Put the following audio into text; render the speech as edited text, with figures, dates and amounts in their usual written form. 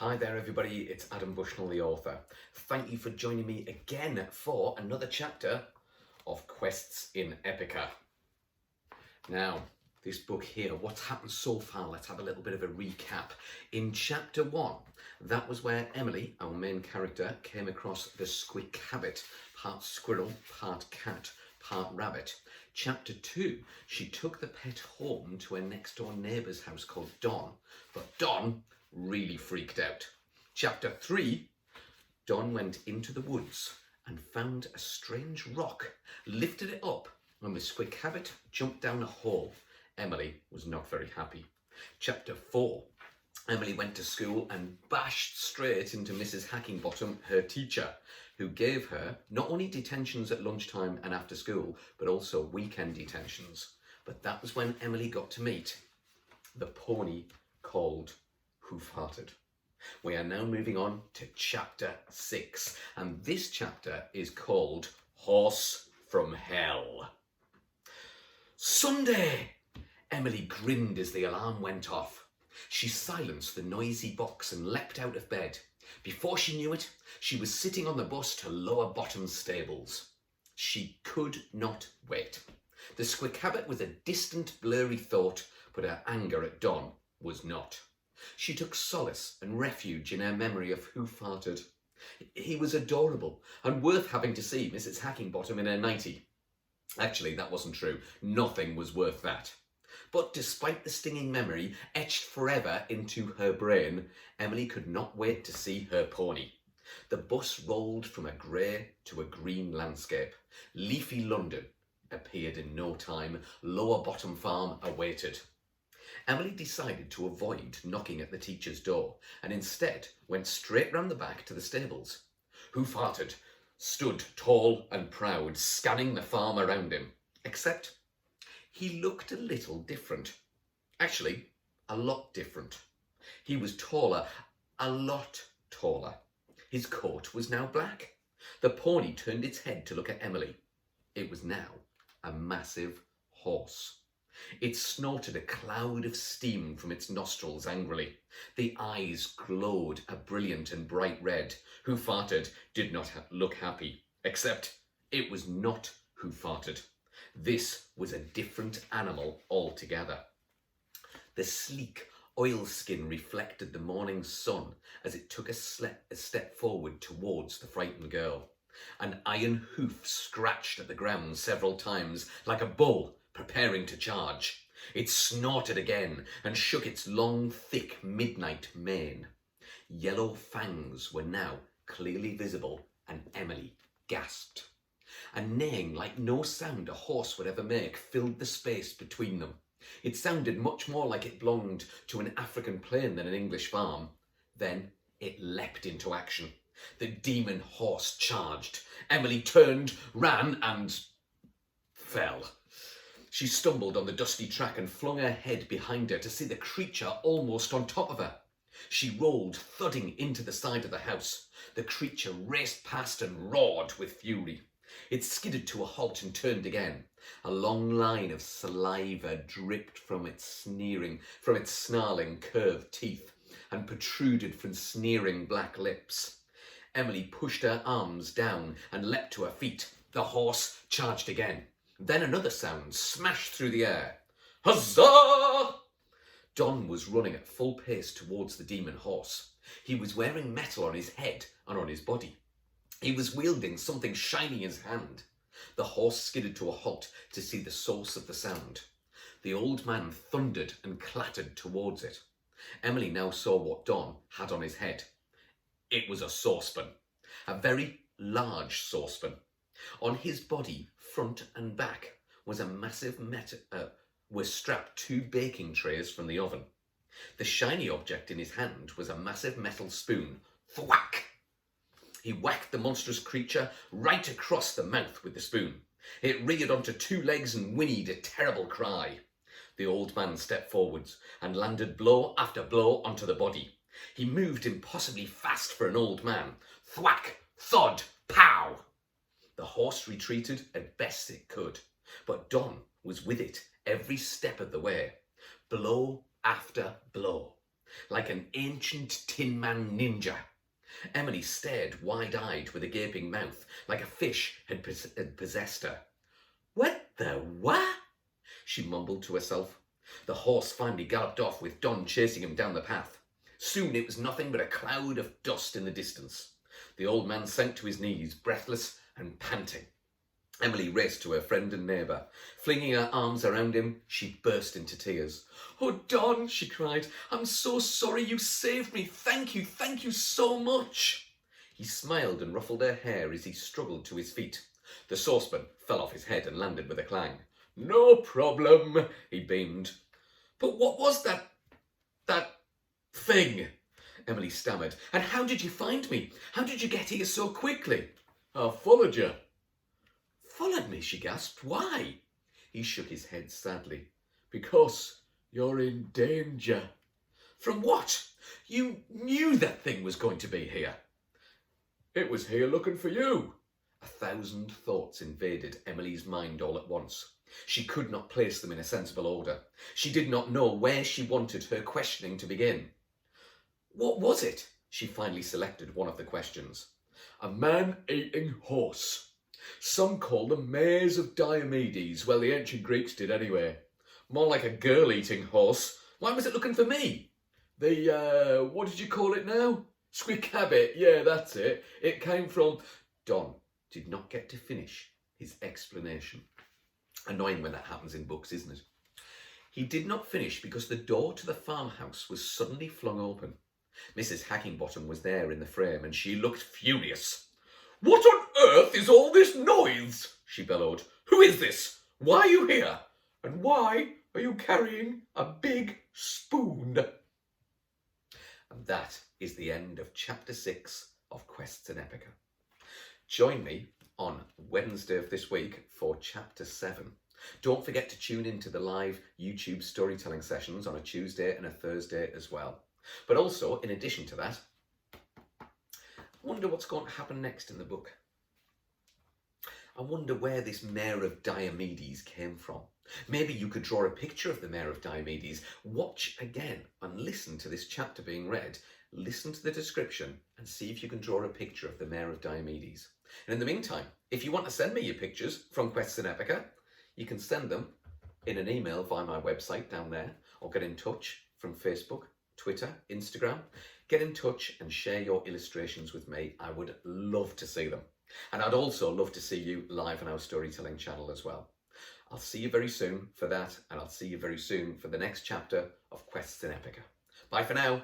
Hi there everybody, it's Adam Bushnell, the author. Thank you for joining me again for another chapter of Quests in Epica. Now, this book here, what's happened so far? Let's have a little bit of a recap. In chapter 1, that was where Emily, our main character, came across the squick habit, part squirrel, part cat, part rabbit. Chapter 2, she took the pet home to her next door neighbour's house called Don, but Don really freaked out. Chapter 3, Don went into the woods and found a strange rock, lifted it up, and with Squick Habit jumped down a hole. Emily was not very happy. Chapter 4, Emily went to school and bashed straight into Mrs. Hackingbottom, her teacher, who gave her not only detentions at lunchtime and after school, but also weekend detentions. But that was when Emily got to meet the pony called Hoof-Hearted. We are now moving on to chapter 6, and this chapter is called Horse from Hell. Sunday! Emily grinned as the alarm went off. She silenced the noisy box and leapt out of bed. Before she knew it, she was sitting on the bus to Lower Bottom Stables. She could not wait. The Squick Habit was a distant, blurry thought, but her anger at Don was not. She took solace and refuge in her memory of Hoof-Hearted. He was adorable and worth having to see Mrs. Hackingbottom in her nightie. Actually, that wasn't true. Nothing was worth that. But despite the stinging memory etched forever into her brain, Emily could not wait to see her pony. The bus rolled from a grey to a green landscape. Leafy London appeared in no time. Lower Bottom Farm awaited. Emily decided to avoid knocking at the teacher's door and instead went straight round the back to the stables. Hoof-Hearted stood tall and proud, scanning the farm around him. Except he looked a little different. Actually, a lot different. He was taller, a lot taller. His coat was now black. The pony turned its head to look at Emily. It was now a massive horse. It snorted a cloud of steam from its nostrils angrily. The eyes glowed a brilliant and bright red. Hoof-Hearted did not look happy, except it was not Hoof-Hearted. This was a different animal altogether. The sleek oilskin reflected the morning sun as it took a step forward towards the frightened girl. An iron hoof scratched at the ground several times, like a bull preparing to charge. It snorted again and shook its long, thick midnight mane. Yellow fangs were now clearly visible, and Emily gasped. A neighing like no sound a horse would ever make filled the space between them. It sounded much more like it belonged to an African plain than an English farm. Then it leapt into action. The demon horse charged. Emily turned, ran, and fell. She stumbled on the dusty track and flung her head behind her to see the creature almost on top of her. She rolled, thudding into the side of the house. The creature raced past and roared with fury. It skidded to a halt and turned again. A long line of saliva dripped from its snarling, curved teeth and protruded from sneering black lips. Emily pushed her arms down and leapt to her feet. The horse charged again. Then another sound smashed through the air. Huzzah! Don was running at full pace towards the demon horse. He was wearing metal on his head and on his body. He was wielding something shiny in his hand. The horse skidded to a halt to see the source of the sound. The old man thundered and clattered towards it. Emily now saw what Don had on his head. It was a saucepan, a very large saucepan. On his body, front and back, was strapped 2 baking trays from the oven. The shiny object in his hand was a massive metal spoon. Thwack! He whacked the monstrous creature right across the mouth with the spoon. It reared onto 2 legs and whinnied a terrible cry. The old man stepped forwards and landed blow after blow onto the body. He moved impossibly fast for an old man. Thwack! Thud! Pow! The horse retreated as best it could, but Don was with it every step of the way. Blow after blow. like an ancient Tin Man ninja. Emily stared wide-eyed with a gaping mouth, like a fish had possessed her. "What the what?" she mumbled to herself. The horse finally galloped off, with Don chasing him down the path. Soon it was nothing but a cloud of dust in the distance. The old man sank to his knees, breathless and panting. Emily raced to her friend and neighbour. Flinging her arms around him, she burst into tears. "Oh, Don," she cried, "I'm so sorry, you saved me. Thank you so much." He smiled and ruffled her hair as he struggled to his feet. The saucepan fell off his head and landed with a clang. "No problem," he beamed. "But what was that thing?" Emily stammered. "And how did you find me? How did you get here so quickly?" "I followed you." "Followed me?" she gasped. "Why?" He shook his head sadly. "Because you're in danger." "From what? You knew that thing was going to be here." "It was here looking for you." 1,000 thoughts invaded Emily's mind all at once. She could not place them in a sensible order. She did not know where she wanted her questioning to begin. What was it? She finally selected one of the questions. "A man-eating horse. Some call them mares of Diomedes. Well, the ancient Greeks did anyway. More like a girl-eating horse. Why was it looking for me?" What did you call it now? Squeakabbit. Yeah, that's it. It came from..." Don did not get to finish his explanation. Annoying when that happens in books, isn't it? He did not finish because the door to the farmhouse was suddenly flung open. Mrs. Hackingbottom was there in the frame, and she looked furious. "What on earth is all this noise?" she bellowed. "Who is this? Why are you here? And why are you carrying a big spoon?" And that is the end of Chapter 6 of Quests in Epica. Join me on Wednesday of this week for Chapter 7. Don't forget to tune into the live YouTube storytelling sessions on a Tuesday and a Thursday as well. But also, in addition to that, I wonder what's going to happen next in the book. I wonder where this Mare of Diomedes came from. Maybe you could draw a picture of the Mare of Diomedes. Watch again and listen to this chapter being read. Listen to the description and see if you can draw a picture of the Mare of Diomedes. And in the meantime, if you want to send me your pictures from Quests in Epica, you can send them in an email via my website down there, or get in touch from Facebook, Twitter, Instagram. Get in touch and share your illustrations with me. I would love to see them. And I'd also love to see you live on our storytelling channel as well. I'll see you very soon for that, and I'll see you very soon for the next chapter of Quests in Epica. Bye for now.